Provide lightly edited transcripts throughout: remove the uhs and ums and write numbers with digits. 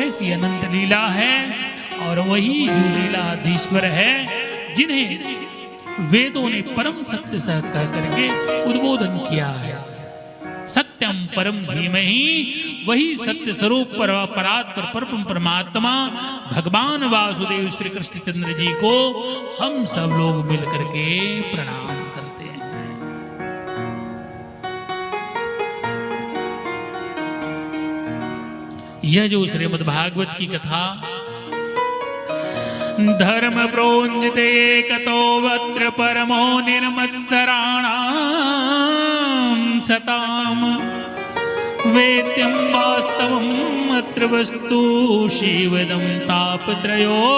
ऐसी अनंत लीला है और वही जो लीलाधीश्वर है जिन्हें वेदों ने परम सत्य सह कह करके उद्बोधन किया है। सत्यम परम धीमहि, वही सत्य स्वरूप परात्पर परम परमात्मा भगवान वासुदेव श्री कृष्ण चंद्र जी को हम सब लोग मिलकर के प्रणाम करते हैं। यह जो श्रीमद् भागवत की कथा धर्म प्रोञ्जते कतो वत्र परमो निर्मत्सराणां सताम वेद्यं वास्तवम् अत्र वस्तु शिवदं तापत्रयोन्मूलनम्।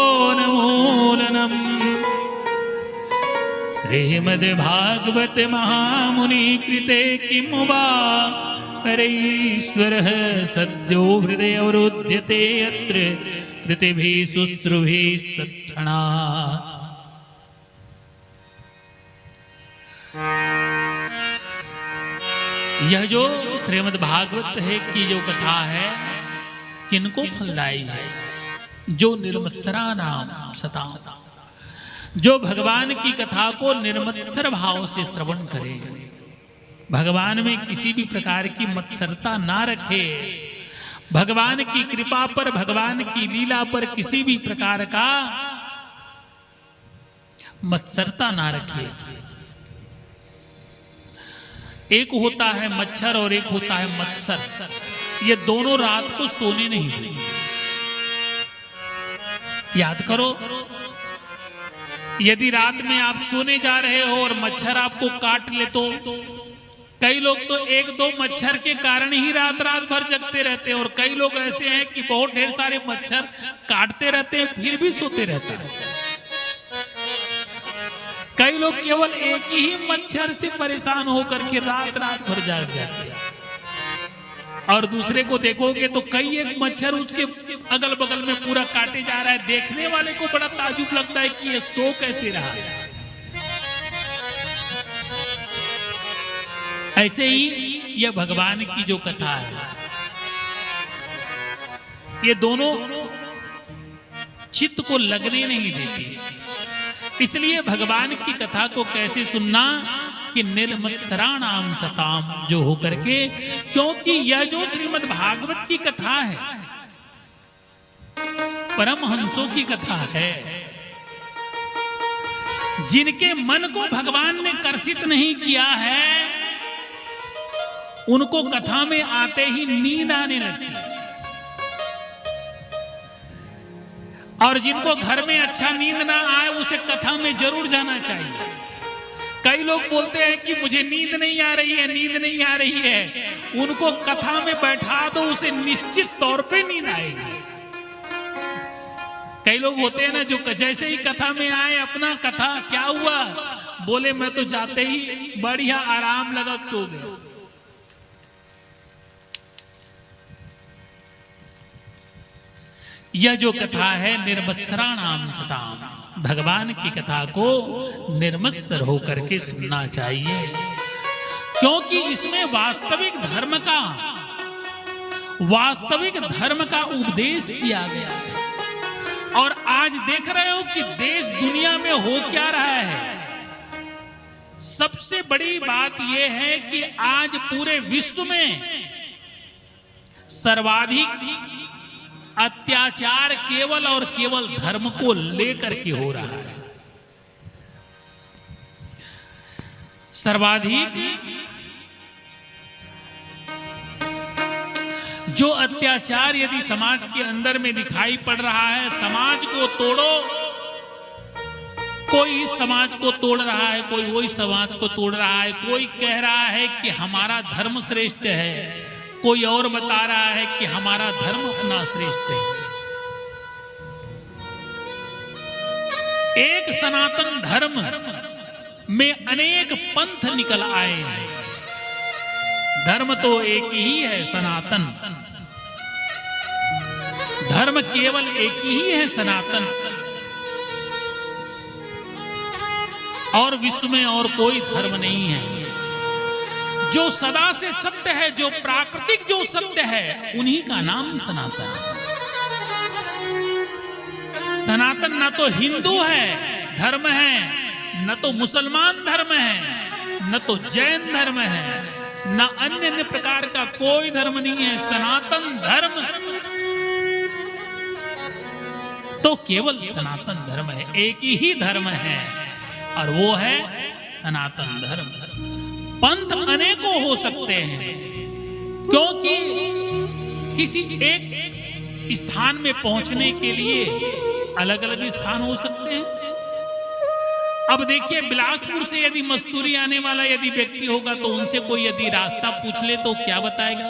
श्रीमद्भागवत महामुनि कृते किं वा परैश्वरः सद्यो हृदयवरुध्यते अत्र कृतिभिः शुश्रूभिस्तत्क्षणात्। यह जो श्रीमद् भागवत है की जो कथा है किनको फलदायी है? जो निर्मत्सरा नाम सताम, जो भगवान की कथा को निर्मत्सर भाव से श्रवण करे, भगवान में किसी भी प्रकार की मत्सरता ना रखे, भगवान की कृपा पर भगवान की लीला पर किसी भी प्रकार का मत्सरता ना रखे। एक होता है मच्छर और एक होता है मत्सर, ये दोनों रात को सोने नहीं देते। याद करो, यदि रात में आप सोने जा रहे हो और मच्छर आपको काट ले तो कई लोग तो एक दो मच्छर के कारण ही रात रात भर जगते रहते हैं, और कई लोग ऐसे हैं कि बहुत ढेर सारे मच्छर काटते रहते हैं फिर भी सोते रहते हैं। कई लोग केवल एक ही मच्छर से परेशान होकर के रात रात भर जाग जाते हैं, और दूसरे को देखोगे तो कई एक मच्छर उसके अगल बगल में पूरा काटे जा रहा है। देखने वाले को बड़ा ताजुब लगता है कि ये सो कैसे रहा है। ऐसे ही यह भगवान की जो कथा है, ये दोनों चित्त को लगने नहीं देती। इसलिए भगवान की कथा को कैसे सुनना कि निर्मत्सराणाम सताम जो होकर के, क्योंकि यह जो श्रीमद् भागवत की कथा है परमहंसों की कथा है। जिनके मन को भगवान ने कर्षित नहीं किया है उनको कथा में आते ही नींद आने लगती है, और जिनको घर में अच्छा नींद ना आए उसे कथा में जरूर जाना चाहिए। कई लोग बोलते हैं कि मुझे नींद नहीं आ रही है, नींद नहीं आ रही है, उनको कथा में बैठा दो, उसे निश्चित तौर पे नींद आएगी। कई लोग होते हैं ना जो जैसे ही कथा में आए, अपना कथा क्या हुआ, बोले मैं तो जाते ही बढ़िया आराम लगा सो गए। यह जो कथा है निर्मत्सराणाम सताम, भगवान की कथा को निर्मत्सर होकर के सुनना चाहिए, क्योंकि इसमें वास्तविक धर्म का उपदेश किया गया है। और आज देख रहे हो कि देश दुनिया में हो क्या रहा है। सबसे बड़ी बात यह है कि आज पूरे विश्व में सर्वाधिक अत्याचार केवल और केवल धर्म को लेकर के हो रहा है। सर्वाधिक जो अत्याचार यदि समाज के अंदर में दिखाई पड़ रहा है, समाज को तोड़ो, कोई इस समाज को तोड़ रहा है, कोई वही समाज को तोड़ रहा है, कोई कह रहा है कि हमारा धर्म श्रेष्ठ है, कोई और बता रहा है कि हमारा धर्म अपना श्रेष्ठ है। एक सनातन धर्म में अनेक पंथ निकल आए हैं। धर्म तो एक ही है, सनातन धर्म केवल एक ही है, सनातन, और विश्व में और कोई धर्म नहीं है। जो सदा से सत्य है, जो प्राकृतिक जो सत्य है, उन्हीं का नाम सनातन है। सनातन न तो हिंदू है धर्म है, न तो मुसलमान धर्म है, न तो जैन धर्म है, न अन्य प्रकार का कोई धर्म नहीं है। सनातन धर्म तो केवल सनातन धर्म है, एक ही धर्म है और वो है सनातन धर्म। पंथ अनेकों हो सकते हैं, क्योंकि किसी एक स्थान में पहुंचने के लिए अलग अलग स्थान हो सकते हैं। अब देखिए, बिलासपुर से यदि मस्तूरी आने वाला यदि व्यक्ति होगा तो उनसे कोई यदि रास्ता पूछ ले तो क्या बताएगा?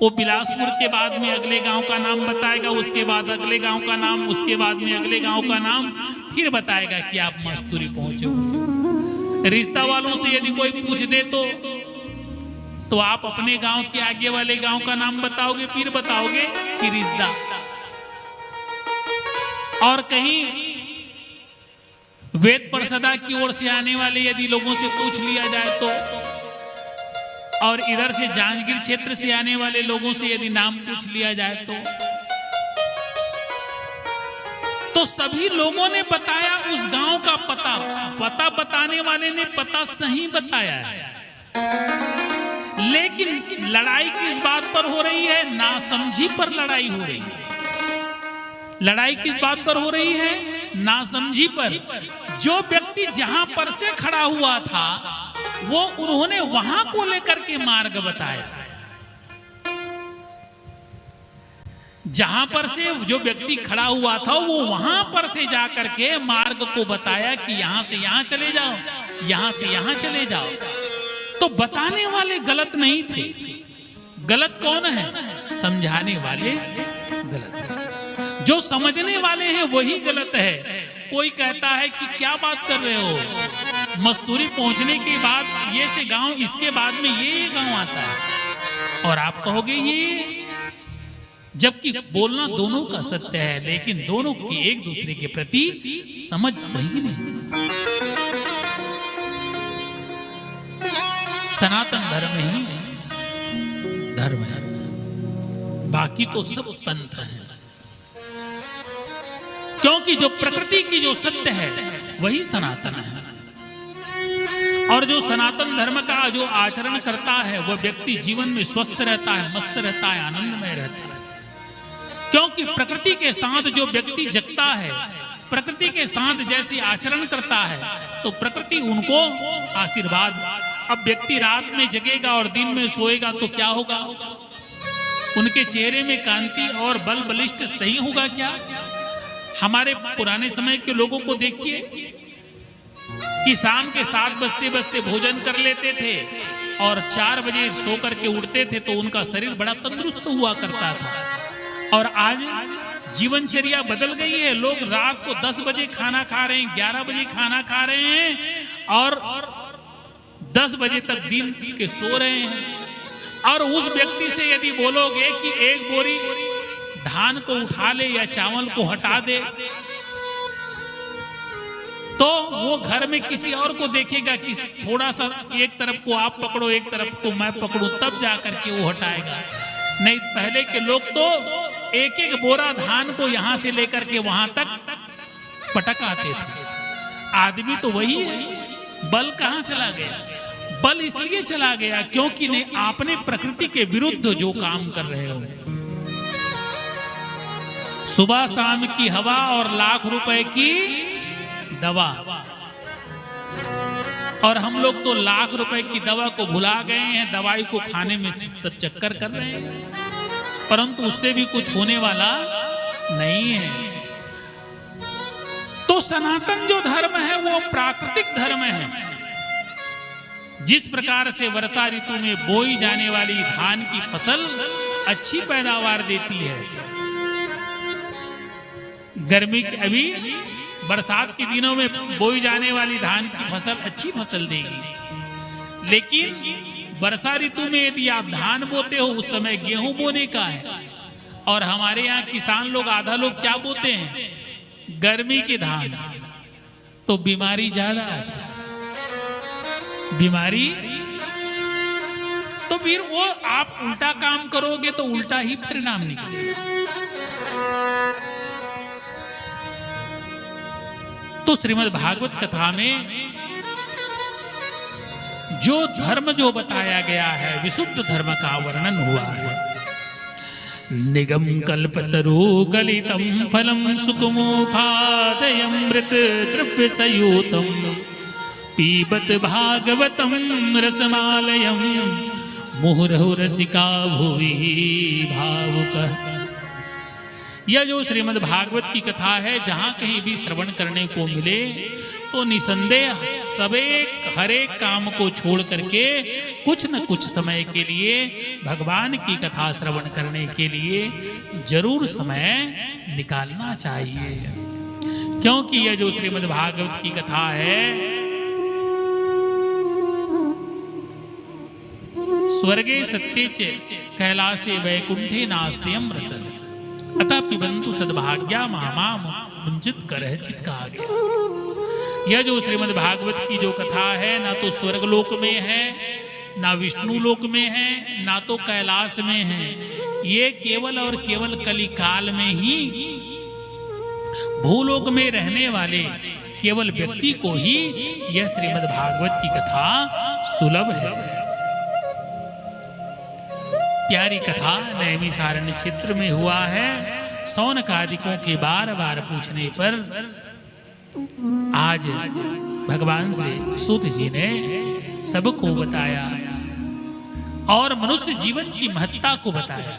वो बिलासपुर के बाद में अगले गांव का नाम बताएगा, उसके बाद अगले गांव का नाम, उसके बाद में अगले गांव का नाम, फिर बताएगा कि आप मस्तूरी पहुंचे हो। रिश्ता वालों से यदि कोई पूछ दे तो आप अपने गांव के आगे वाले गांव का नाम बताओगे, फिर बताओगे कि रिश्ता। और कहीं वेद परिषदा की ओर से आने वाले यदि लोगों से पूछ लिया जाए और इधर से जांजगीर क्षेत्र से आने वाले लोगों से यदि नाम पूछ लिया जाए तो सभी लोगों ने बताया उस गांव का पता बताने वाले ने पता सही बताया है, लेकिन लड़ाई किस बात पर हो रही है? नासमझी पर लड़ाई हो रही है। लड़ाई किस बात पर हो रही है? नासमझी पर। जो व्यक्ति जहां पर से खड़ा हुआ था वो उन्होंने वहां को लेकर के मार्ग बताया। जहां पर से जो व्यक्ति खड़ा हुआ था वो वहां पर से जाकर के मार्ग को बताया कि यहां से यहां चले जाओ, यहां से यहां चले जाओ। तो बताने वाले गलत नहीं थे। गलत कौन है? समझाने वाले गलत है। जो समझने वाले हैं वही गलत है। कोई कहता है कि क्या बात कर रहे हो, मस्तूरी पहुंचने के बाद ये से गांव, इसके बाद में ये गांव आता है, और आप कहोगे ये, जबकि बोलना दोनों का सत्य है, लेकिन दोनों की एक दूसरे के प्रति समझ सही नहीं। सनातन धर्म ही धर्म है, बाकी तो सब पंथ है। क्योंकि जो प्रकृति की जो सत्य है वही सनातन है, और जो सनातन धर्म का जो आचरण करता है वह व्यक्ति जीवन में स्वस्थ रहता है, मस्त रहता है, आनंदमय रहता है। क्योंकि प्रकृति के साथ जो व्यक्ति जगता है, प्रकृति के साथ जैसे आचरण करता है तो प्रकृति उनको आशीर्वाद। अब व्यक्ति रात में जगेगा और दिन में सोएगा तो क्या होगा? उनके चेहरे में कांति और बल बलिष्ठ सही होगा क्या? हमारे पुराने समय के लोगों को देखिए कि शाम के 7 बजते बजते भोजन कर लेते थे और 4 बजे सो करके उठते थे तो उनका शरीर बड़ा तंदुरुस्त हुआ करता था। और आज जीवनचर्या बदल गई है। लोग रात को 10 बजे खाना खा रहे हैं, 11 बजे खाना खा रहे हैं और 10 बजे तक दिन के सो रहे हैं। और उस व्यक्ति से यदि बोलोगे कि एक बोरी धान को उठा ले या चावल को हटा दे तो वो घर में किसी और को देखेगा कि थोड़ा सा एक तरफ को आप पकड़ो, एक तरफ को मैं पकड़ूं, तब जाकर के वो हटाएगा। नहीं, पहले के लोग तो एक एक बोरा धान को यहां से लेकर के वहां तक पटक आते थे। आदमी तो वही है, बल कहां चला गया? बल इसलिए चला गया क्योंकि ने आपने प्रकृति के विरुद्ध जो काम कर रहे हो। सुबह शाम की हवा और लाख रुपए की दवा, और हम लोग तो लाख रुपए की दवा को भुला गए हैं, दवाई को खाने में सब चक्कर कर रहे हैं, परंतु उससे भी कुछ होने वाला नहीं है। तो सनातन जो धर्म है वो प्राकृतिक धर्म है। जिस प्रकार से वर्षा ऋतु में बोई जाने वाली धान की फसल अच्छी पैदावार देती है, गर्मी के अभी बरसात के दिनों में बोई जाने वाली धान की फसल अच्छी फसल देगी, लेकिन वर्षा ऋतु में यदि आप धान बोते हो उस समय गेहूं बोने का है। और हमारे यहाँ किसान लोग आधा लोग क्या बोते हैं? गर्मी के धान, तो बीमारी ज्यादा आती है। बीमारी तो फिर वो आप उल्टा काम करोगे तो उल्टा ही परिणाम निकलेगा। तो श्रीमद् भागवत कथा में जो धर्म जो बताया गया है, विशुद्ध धर्म का वर्णन हुआ है। निगम कल्पतरु गलितम फलम सुकुमुखादयमृत द्रव्य सयूतम पीबत भागवतम रसमालयम मुहुरहु रसिका भुवि भावुक। यह जो श्रीमद् भागवत की कथा है, जहां कहीं भी श्रवण करने को मिले तो निसंदेह सबे हरे काम को छोड़ करके कुछ न कुछ समय के लिए भगवान की कथा श्रवण करने के लिए जरूर समय निकालना चाहिए। क्योंकि यह जो श्रीमद् भागवत की कथा है, स्वर्गे सत्ये च कैलासे वैकुंठे नास्त्यम रसः अतः पिबन्तु सद्भाग्या मामा मुंजित करह चित्कागे। यह जो श्रीमद् भागवत की जो कथा है, ना तो स्वर्गलोक में है, ना विष्णु लोक में है, ना तो कैलाश में है। ये केवल और केवल कलिकाल में ही भूलोक में रहने वाले केवल व्यक्ति को ही यह श्रीमद् भागवत की कथा सुलभ है। प्यारी कथा नैमिषारण्य क्षेत्र में हुआ है। सौनकादिकों के बार बार पूछने पर आज भगवान श्री सूत जी ने सबको बताया और मनुष्य जीवन की महत्ता को बताया।